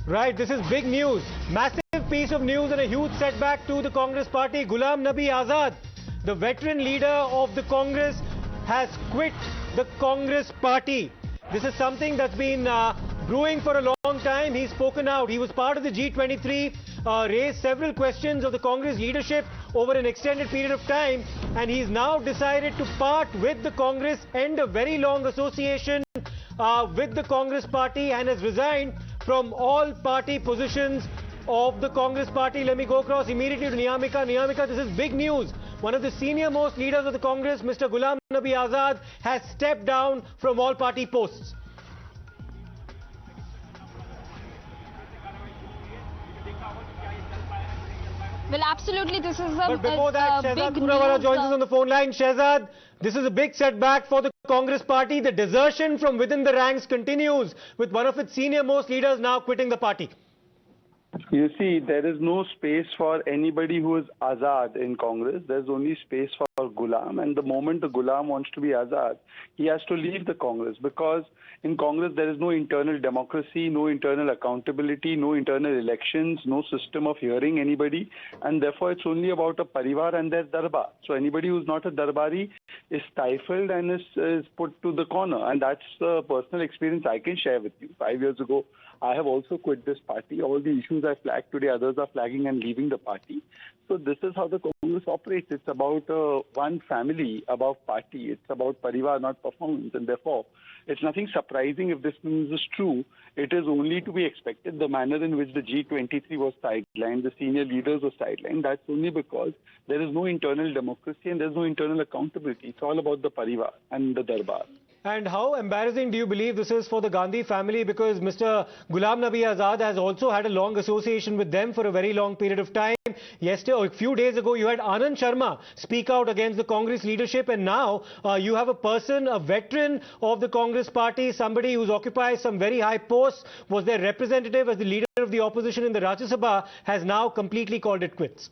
Right, this is big news. Massive piece of news and a huge setback to the Congress party. Ghulam Nabi Azad, the veteran leader of the Congress, has quit the Congress party. This is something that's been brewing for a long time. He's spoken out. He was part of the G23, raised several questions of the Congress leadership over an extended period of time, and he's now decided to part with the Congress, end a very long association with the Congress party, and has resigned from all party positions of the Congress party. Let me go across immediately to Niyamika. Niyamika, this is big news. One of the senior most leaders of the Congress, Mr. Ghulam Nabi Azad, has stepped down from all party posts. Well, absolutely, this is a But before that, Shehzad big Poonawalla news. joins us on the phone line. Shehzad, this is a big setback for the Congress party. The desertion from within the ranks continues, with one of its senior most leaders now quitting the party. You see, there is no space for anybody who is Azad in Congress. There's only space for Ghulam. And the moment the Ghulam wants to be Azad, he has to leave the Congress, because in Congress there is no internal democracy, no internal accountability, no internal elections, no system of hearing anybody. And therefore, it's only about a parivar and their darbar. So anybody who's not a darbari is stifled and is put to the corner. And that's a personal experience I can share with you. 5 years ago, I have also quit this party. All the issues I flagged today, others are flagging and leaving the party. So this is how the Congress operates. It's about one family above party. It's about parivar, not performance. And therefore, it's nothing surprising if this news is true. It is only to be expected. The manner in which the G23 was sidelined, the senior leaders were sidelined, that's only because there is no internal democracy and there's no internal accountability. It's all about the parivar and the darbar. And how embarrassing do you believe this is for the Gandhi family? Because Mr. Ghulam Nabi Azad has also had a long association with them for a very long period of time. Yesterday, or a few days ago, you had Anand Sharma speak out against the Congress leadership, and now you have a person, a veteran of the Congress party, somebody who's occupied some very high posts, was their representative as the leader of the opposition in the Rajya Sabha, has now completely called it quits.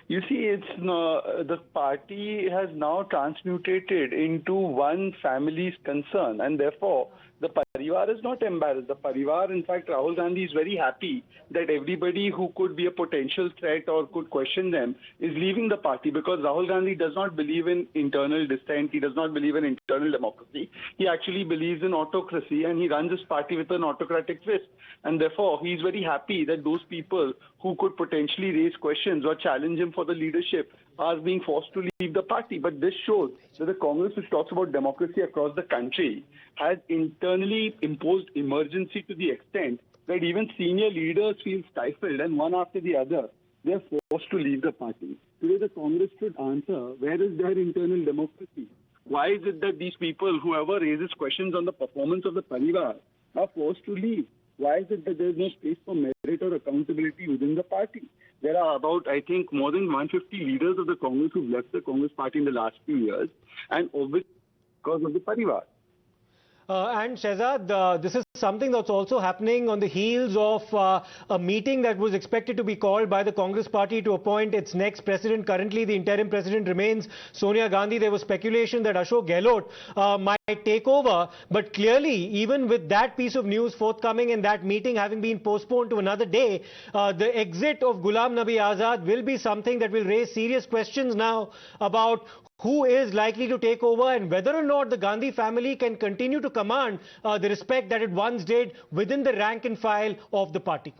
You see, the party has now transmutated into one family's concern, and therefore the parivar is not embarrassed. The parivar, in fact, Rahul Gandhi is very happy that everybody who could be a potential threat or could question them is leaving the party, because Rahul Gandhi does not believe in internal dissent. He does not believe in internal democracy. He actually believes in autocracy, and he runs his party with an autocratic twist. And therefore, he is very happy that those people who could potentially raise questions or challenge him for the leadership are being forced to leave the party. But this shows that the Congress, which talks about democracy across the country, has internally imposed emergency to the extent that even senior leaders feel stifled, and one after the other, they are forced to leave the party. Today, the Congress should answer, where is their internal democracy? Why is it that these people, whoever raises questions on the performance of the parivar, are forced to leave? Why is it that there is no space for merit or accountability within the party? There are about, I think, more than 150 leaders of the Congress who've left the Congress party in the last few years, and obviously because of the parivar. And Shehzad, this is something that's also happening on the heels of a meeting that was expected to be called by the Congress party to appoint its next president. Currently, the interim president remains Sonia Gandhi. There was speculation that Ashok Gehlot might take over. But clearly, even with that piece of news forthcoming and that meeting having been postponed to another day, the exit of Ghulam Nabi Azad will be something that will raise serious questions now about who is likely to take over and whether or not the Gandhi family can continue to command the respect that it once did within the rank and file of the party.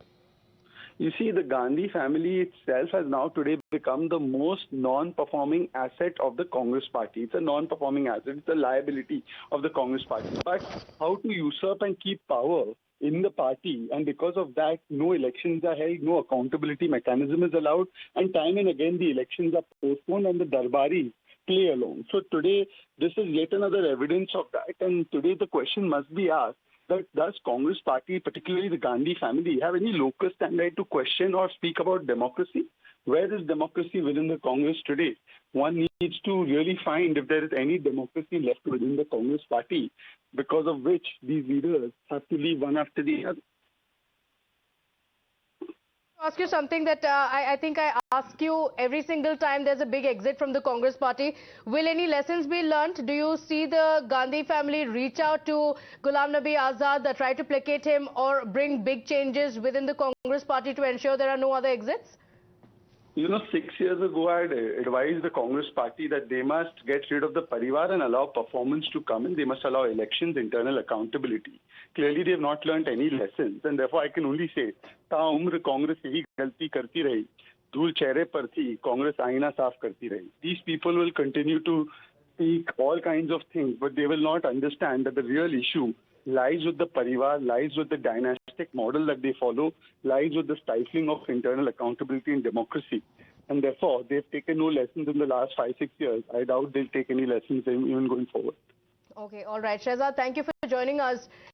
You see, the Gandhi family itself has now today become the most non-performing asset of the Congress party. It's a non-performing asset. It's a liability of the Congress party. But how to usurp and keep power in the party, and because of that, no elections are held, no accountability mechanism is allowed, and time and again the elections are postponed and the darbaris play along. So today, this is yet another evidence of that, and today the question must be asked that does Congress party, particularly the Gandhi family, have any locus standi to question or speak about democracy? Where is democracy within the Congress today? One needs to really find if there is any democracy left within the Congress party, because of which these leaders have to leave one after the other. ask you something that I think I ask you every single time there's a big exit from the Congress party. Will any lessons be learnt? Do you see the Gandhi family reach out to Ghulam Nabi Azad, try to placate him or bring big changes within the Congress party to ensure there are no other exits? 6 years ago, I had advised the Congress party that they must get rid of the parivar and allow performance to come in. They must allow elections, internal accountability. Clearly, they have not learnt any lessons, and therefore I can only say, ताउम्र Congress यही गलती करती रही, धूल चेहरे पर थी, कांग्रेस आईना साफ करती रही. These people will continue to speak all kinds of things, but they will not understand that the real issue lies with the parivar, lies with the dynastic model that they follow, lies with the stifling of internal accountability and democracy. And therefore, they've taken no lessons in the last 5-6 years. I doubt they'll take any lessons even going forward. Okay, all right. Shehzad, thank you for joining us.